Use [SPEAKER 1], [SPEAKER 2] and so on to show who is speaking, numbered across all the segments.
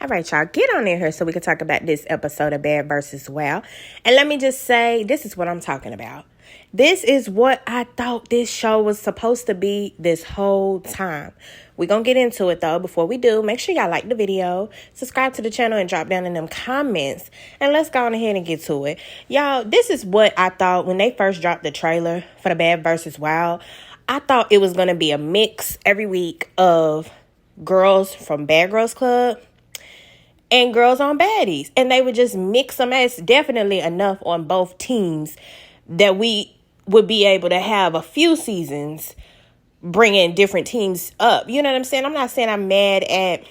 [SPEAKER 1] All right, y'all, get on in here so we can talk about this episode of Bad vs. Wow. And let me just say, this is what I'm talking about. This is what I thought this show was supposed to be this whole time. We're going to get into it, though. Before we do, make sure y'all like the video, subscribe to the channel, and drop down in them comments. And let's go on ahead and get to it. Y'all, this is what I thought when they first dropped the trailer for the Bad vs. Wow. I thought it was going to be a mix every week of girls from Bad Girls Club and girls on Baddies. And they would just mix them. It's definitely enough on both teams that we would be able to have a few seasons bringing different teams up. You know what I'm saying? I'm not saying I'm mad at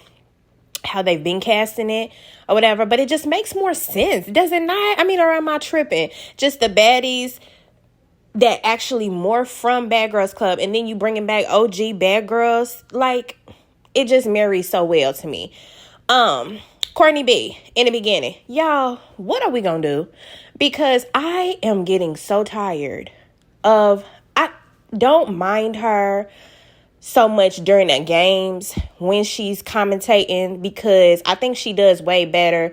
[SPEAKER 1] how they've been casting it or whatever, but it just makes more sense. Does it not? I mean, or am I tripping? Just the Baddies that actually morph from Bad Girls Club, and then you bringing back OG Bad Girls. Like, it just marries so well to me. Courtney B, in the beginning, y'all, what are we gonna do? Because I am getting so tired of, I don't mind her so much during the games when she's commentating, because I think she does way better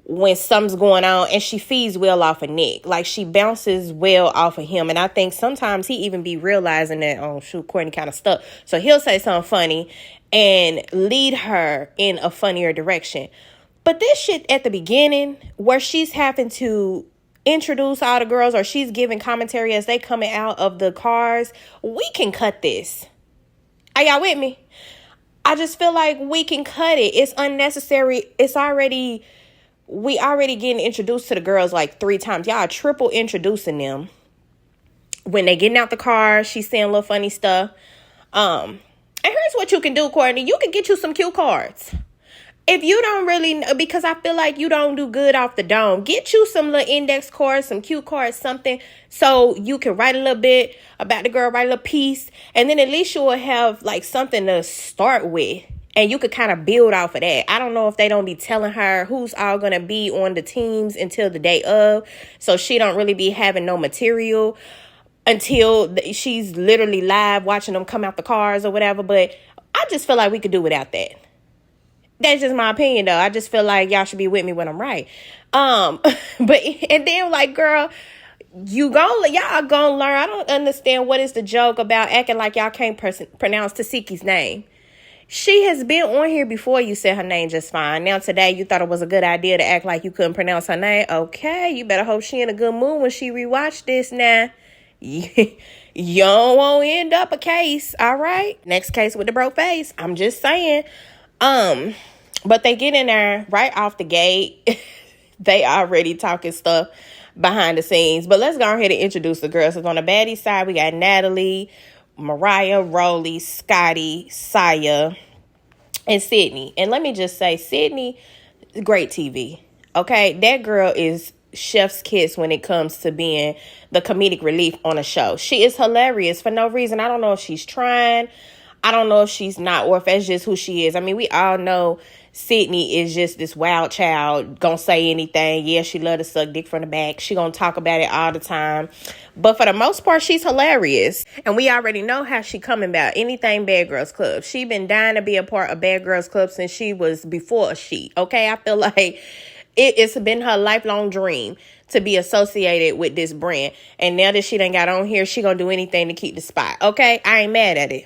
[SPEAKER 1] when something's going on, and she feeds well off of Nick. Like, she bounces well off of him. And I think sometimes he even be realizing that, oh, shoot, Courtney kind of stuck. So he'll say something funny and lead her in a funnier direction. But this shit at the beginning, where she's having to introduce all the girls, or she's giving commentary as they coming out of the cars, we can cut this. Are y'all with me? I just feel like we can cut it. It's unnecessary. We already getting introduced to the girls like 3 times. Y'all are triple introducing them. When they getting out the car, she's saying little funny stuff. And here's what you can do, Courtney. You can get you some cue cards. If you don't really, because I feel like you don't do good off the dome, get you some little index cards, some cue cards, something, so you can write a little bit about the girl, write a little piece, and then at least you will have like something to start with. And you could kind of build off of that. I don't know if they don't be telling her who's all going to be on the teams until the day of. So she don't really be having no material until she's literally live watching them come out the cars or whatever. But I just feel like we could do without that. That's just my opinion, though. I just feel like y'all should be with me when I'm right. But and then like, girl, y'all gonna learn. I don't understand what is the joke about acting like y'all can't pronounce Tesehki's name. She has been on here before. You said her name just fine. Now today you thought it was a good idea to act like you couldn't pronounce her name. Okay, you better hope she in a good mood when she rewatch this now. You don't want to end up a case, all right? Next case with the broke face. I'm just saying. But they get in there right off the gate. They already talking stuff behind the scenes. But let's go ahead and introduce the girls. So on the baddie side, we got Natalie, Mariah, Rollie, Scotty, Saya, and Sydney. And let me just say, Sydney, great TV. Okay, that girl is chef's kiss when it comes to being the comedic relief on a show. She is hilarious for no reason. I don't know if she's trying. I don't know if she's not, or if that's just who she is. I mean, we all know Sydney is just this wild child, gonna say anything. Yeah, she love to suck dick from the back. She gonna talk about it all the time. But for the most part, she's hilarious. And we already know how she coming about anything Bad Girls Club. She been dying to be a part of Bad Girls Club since she was before a she. Okay, I feel like it's been her lifelong dream to be associated with this brand. And now that she done got on here, she gonna do anything to keep the spot. Okay, I ain't mad at it.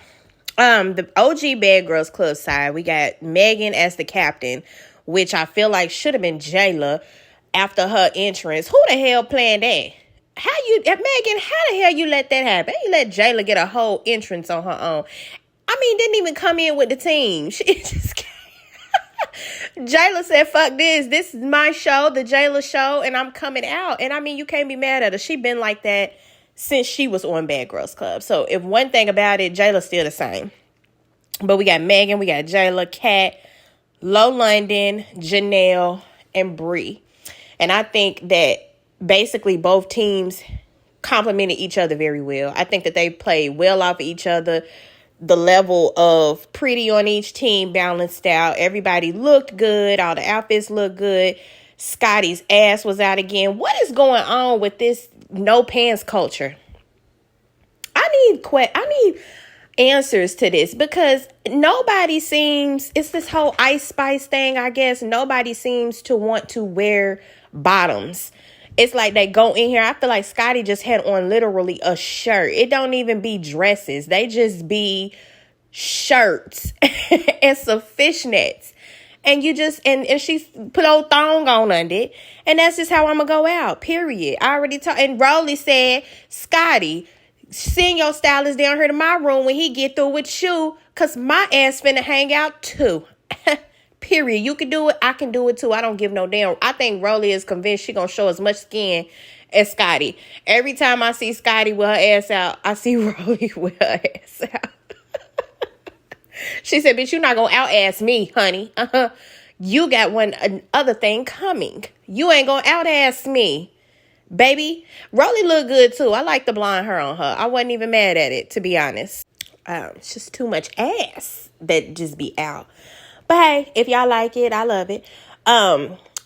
[SPEAKER 1] The OG Bad Girls Club side, we got Megan as the captain, which I feel like should have been Jayla after her entrance. Who the hell planned that? Megan, how the hell you let that happen? You let Jayla get a whole entrance on her own. I mean, didn't even come in with the team. She just Jayla said, fuck this. This is my show, the Jayla show, and I'm coming out. And I mean, you can't be mad at her. She been like that since she was on Bad Girls Club. So if one thing about it, Jayla's still the same. But we got Megan, we got Jayla, Kat, Low London, Janelle, and Bree. And I think that basically both teams complemented each other very well. I think that they played well off of each other. The level of pretty on each team balanced out. Everybody looked good. All the outfits looked good. Scotty's ass was out again. What is going on with this no pants culture? I need answers to this, because nobody seems, it's this whole Ice Spice thing, I guess. Nobody seems to want to wear bottoms. It's like they go in here. I feel like Scotty just had on literally a shirt. It don't even be dresses. They just be shirts and some fishnets. And you just, and she put old thong on under it. And that's just how I'm going to go out, period. I already told, and Rollie said, Scotty, send your stylist down here to my room when he get through with you, because my ass finna hang out too. Period. You can do it. I can do it too. I don't give no damn. I think Rollie is convinced she gonna show as much skin as Scotty. Every time I see Scotty with her ass out, I see Rollie with her ass out. She said, bitch, you're not gonna out-ass me, honey. You got one other thing coming. You ain't gonna out-ass me, baby. Rollie look good too. I like the blonde hair on her. I wasn't even mad at it, to be honest. It's just too much ass that just be out. But hey, if y'all like it, I love it.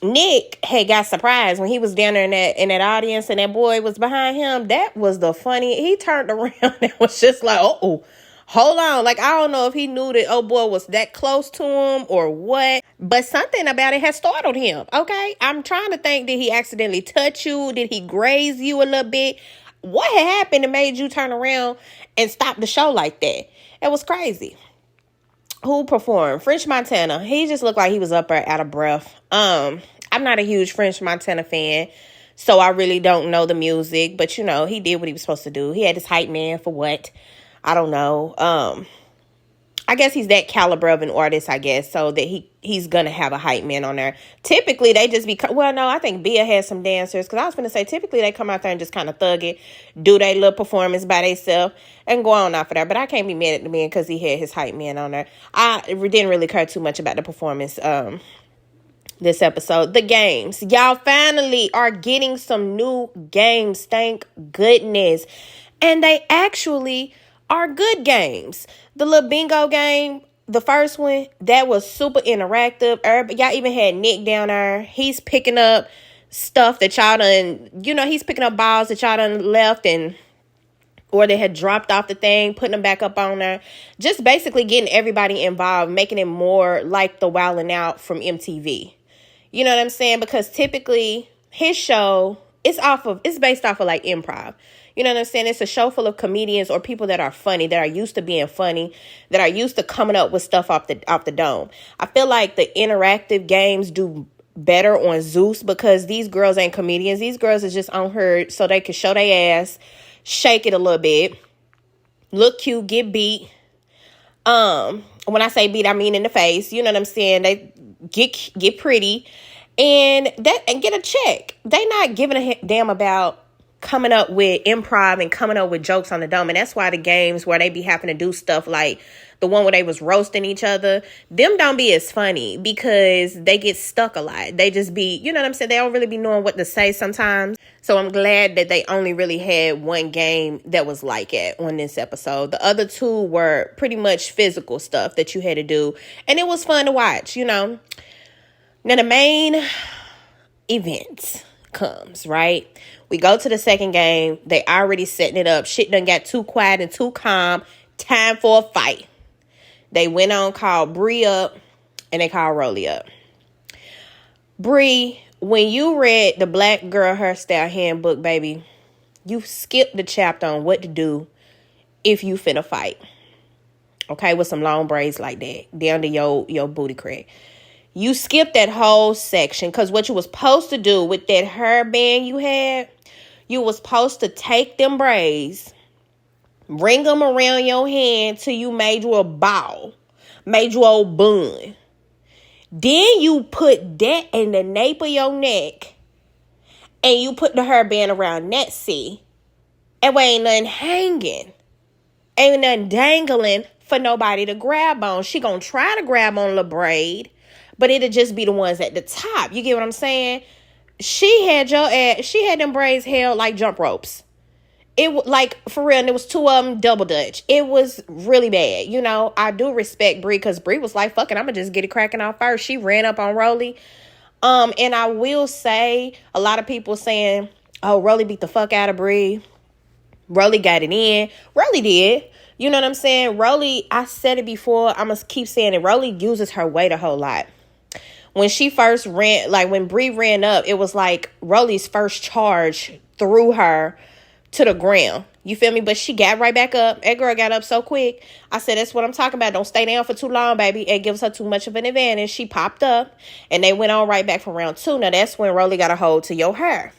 [SPEAKER 1] Nick had got surprised when he was down there in that audience and that boy was behind him. That was the funny. He turned around and was just like, oh, hold on. Like, I don't know if he knew that old boy was that close to him or what, but something about it had startled him. Okay, I'm trying to think, did he accidentally touch you? Did he graze you a little bit? What had happened that made you turn around and stop the show like that? It was crazy. Who performed? French Montana. He just looked like he was up there out of breath. I'm not a huge French Montana fan, so I really don't know the music. But, you know, he did what he was supposed to do. He had his hype man for what? I don't know. I guess he's that caliber of an artist, I guess, so that he's going to have a hype man on there. Typically, they just be... Well, no, I think Bia has some dancers, because I was going to say, typically, they come out there and just kind of thug it, do their little performance by themselves, and go on off of there. But I can't be mad at the man because he had his hype man on there. I didn't really care too much about the performance this episode. The games. Y'all finally are getting some new games. Thank goodness. And they actually are good games. The little bingo game, the first one, that was super interactive. Y'all even had Nick down there. He's picking up stuff that y'all done, he's picking up balls that y'all done left or they had dropped off the thing, putting them back up on there. Just basically getting everybody involved, making it more like the Wildin' Out from MTV. You know what I'm saying? Because typically his show, it's based off of like improv. You know what I'm saying? It's a show full of comedians or people that are funny, that are used to being funny, that are used to coming up with stuff off the dome. I feel like the interactive games do better on Zeus because these girls ain't comedians. These girls is just on her so they can show their ass, shake it a little bit, look cute, get beat. When I say beat, I mean in the face. You know what I'm saying? They get pretty and get a check. They not giving a damn about coming up with improv and coming up with jokes on the dome. And that's why the games where they be having to do stuff like the one where they was roasting each other, them don't be as funny because they get stuck a lot. They just be, you know what I'm saying? They don't really be knowing what to say sometimes. So I'm glad that they only really had one game that was like it on this episode. The other two were pretty much physical stuff that you had to do. And it was fun to watch, Now the main event comes, right? We go to the second game. They already setting it up. Shit done got too quiet and too calm. Time for a fight. They went on, called Bree up, and they called Rollie up. Bree, when you read the Black Girl Hairstyle Handbook, baby, you skipped the chapter on what to do if you finna fight. Okay, with some long braids like that down to your booty crack. You skipped that whole section because what you was supposed to do with that hairband you had, you was supposed to take them braids, ring them around your hand till you made you a ball, made you a bun. Then you put that in the nape of your neck and you put the hairband around that, see? And ain't nothing hanging. Ain't nothing dangling for nobody to grab on. She gonna try to grab on the braid, but it'll just be the ones at the top. You get what I'm saying? She had them braids held like jump ropes. It was like, for real, and there was two of them double dutch. It was really bad. I do respect Bree because Bree was like, fuck it, I'm going to just get it cracking off first. She ran up on Rollie. And I will say, a lot of people saying, oh, Rollie beat the fuck out of Bree. Rollie got it in. Rollie did. You know what I'm saying? Rollie, I said it before, I'm going to keep saying it. Rollie uses her weight a whole lot. When she first ran, like when Bree ran up, it was like Rollie's first charge threw her to the ground. You feel me? But she got right back up. That girl got up so quick. I said, that's what I'm talking about. Don't stay down for too long, baby. It gives her too much of an advantage. She popped up, and they went on right back for round 2. Now, that's when Rollie got a hold to your hair.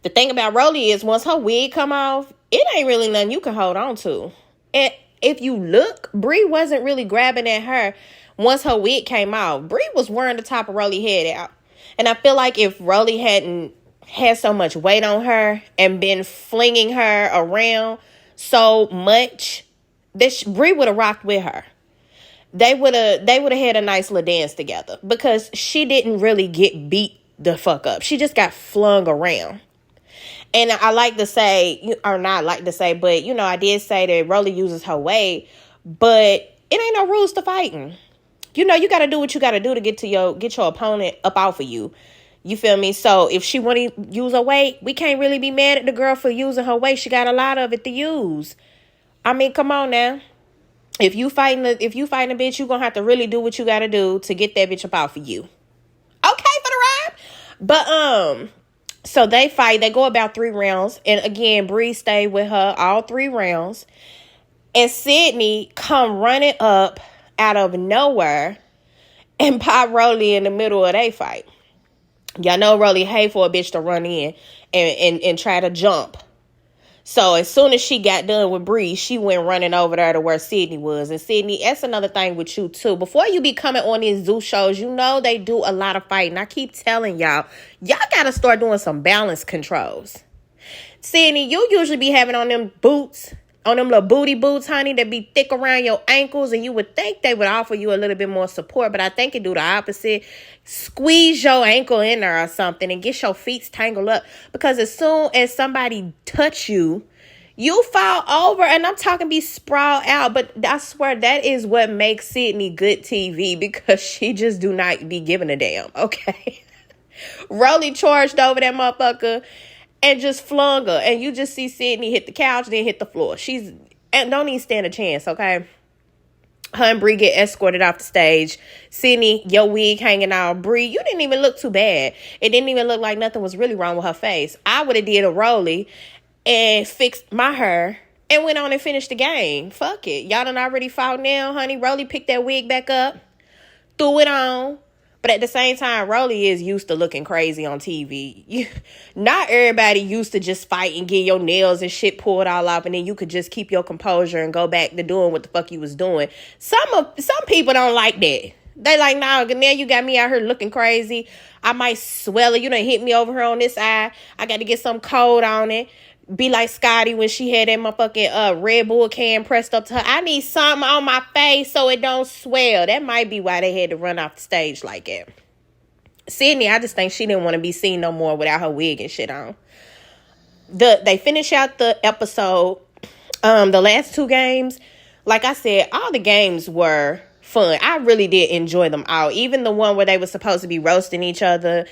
[SPEAKER 1] The thing about Rollie is once her wig come off, it ain't really nothing you can hold on to. And if you look, Bree wasn't really grabbing at her once her wig came off. Bree was wearing the top of Rollie's head out. And I feel like if Rollie hadn't had so much weight on her and been flinging her around so much, Bree would have rocked with her. They would have had a nice little dance together because she didn't really get beat the fuck up. She just got flung around. And I like to say, or not like to say, but, you know, I did say that Rollie uses her weight, but it ain't no rules to fighting. You know, you got to do what you got to do to get your opponent up off of you. You feel me? So if she want to use her weight, we can't really be mad at the girl for using her weight. She got a lot of it to use. I mean, come on now. If you fighting a bitch, you gonna have to really do what you got to do to get that bitch up off of you. Okay for the ride? But so they fight. They go about 3 rounds. And again, Bree stayed with her all 3 rounds. And Sydney come running up out of nowhere and pop Rollie in the middle of their fight. Y'all know Rollie hate for a bitch to run in and try to jump. So as soon as she got done with Bree, she went running over there to where Sydney was. And Sydney, that's another thing with you too. Before you be coming on these Zeus shows, you know they do a lot of fighting. I keep telling y'all got to start doing some balance controls. Sydney, you usually be having on them boots, on them little booty boots, honey, that be thick around your ankles. And you would think they would offer you a little bit more support. But I think it do the opposite. Squeeze your ankle in there or something and get your feet tangled up. Because as soon as somebody touch you, you fall over. And I'm talking be sprawled out. But I swear that is what makes Sydney good TV. Because she just do not be giving a damn. Okay. Rollie charged over that motherfucker and just flung her. And you just see Sydney hit the couch, then hit the floor. And don't even stand a chance, okay? Her and Bree get escorted off the stage. Sydney, your wig hanging out. Bree, you didn't even look too bad. It didn't even look like nothing was really wrong with her face. I would have did a Rollie and fixed my hair and went on and finished the game. Fuck it. Y'all done already fought now, honey. Rollie picked that wig back up, threw it on. But at the same time, Rollie is used to looking crazy on TV. Not everybody used to just fight and get your nails and shit pulled all off, and then you could just keep your composure and go back to doing what the fuck you was doing. Some people don't like that. They like, nah, now you got me out here looking crazy. I might swell it. You done hit me over here on this eye. I got to get some cold on it. Be like Scotty when she had that motherfucking Red Bull can pressed up to her. I need something on my face so it don't swell. That might be why they had to run off the stage like that. Sydney, I just think she didn't want to be seen no more without her wig and shit on. They finish out the episode. The last 2 games, like I said, all the games were fun. I really did enjoy them all. Even the one where they were supposed to be roasting each other.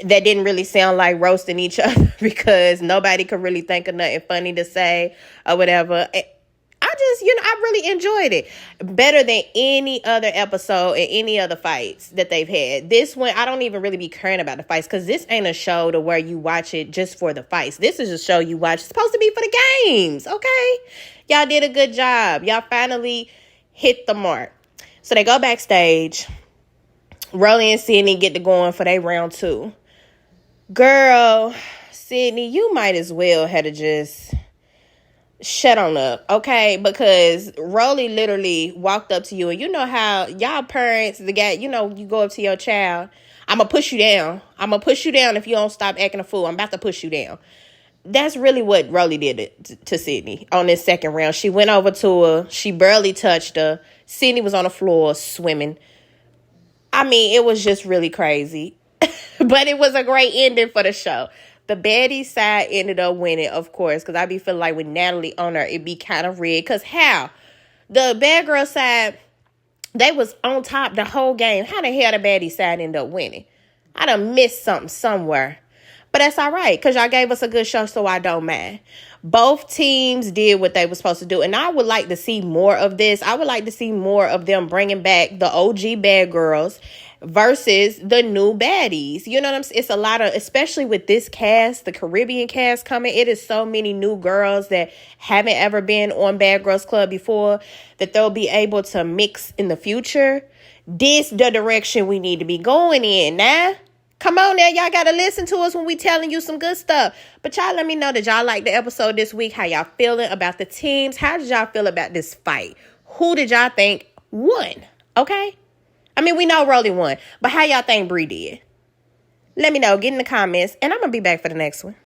[SPEAKER 1] That didn't really sound like roasting each other because nobody could really think of nothing funny to say or whatever. I really enjoyed it. Better than any other episode and any other fights that they've had. This one, I don't even really be caring about the fights because this ain't a show to where you watch it just for the fights. This is a show you watch. It's supposed to be for the games, okay? Y'all did a good job. Y'all finally hit the mark. So they go backstage. Rollie and Sydney get to going for their round 2. Girl, Sydney, you might as well have to just shut on up, okay? Because Rollie literally walked up to you, and you know how y'all parents, you go up to your child, I'm going to push you down. I'm going to push you down if you don't stop acting a fool. I'm about to push you down. That's really what Rollie did to Sydney on this second round. She went over to her. She barely touched her. Sydney was on the floor swimming. I mean, it was just really crazy. But it was a great ending for the show. The Baddies side ended up winning, of course, because I be feeling like with Natalie on her, it'd be kind of rigged. Because how? The bad girl side, they was on top the whole game. How the hell the Baddies side ended up winning? I done missed something somewhere. But that's all right, because y'all gave us a good show, so I don't mind. Both teams did what they were supposed to do, and I would like to see more of this. I would like to see more of them bringing back the OG bad girls versus the new baddies. You know what I'm saying? It's a lot of, especially with this cast, the Caribbean cast coming, it is so many new girls that haven't ever been on Bad Girls Club before that they'll be able to mix in the future. This the direction we need to be going in now. Come on now, y'all got to listen to us when we telling you some good stuff. But y'all let me know that y'all like the episode this week, how y'all feeling about the teams. How did y'all feel about this fight? Who did y'all think won? Okay? I mean, we know Rollie won, but how y'all think Bree did? Let me know. Get in the comments, and I'm going to be back for the next one.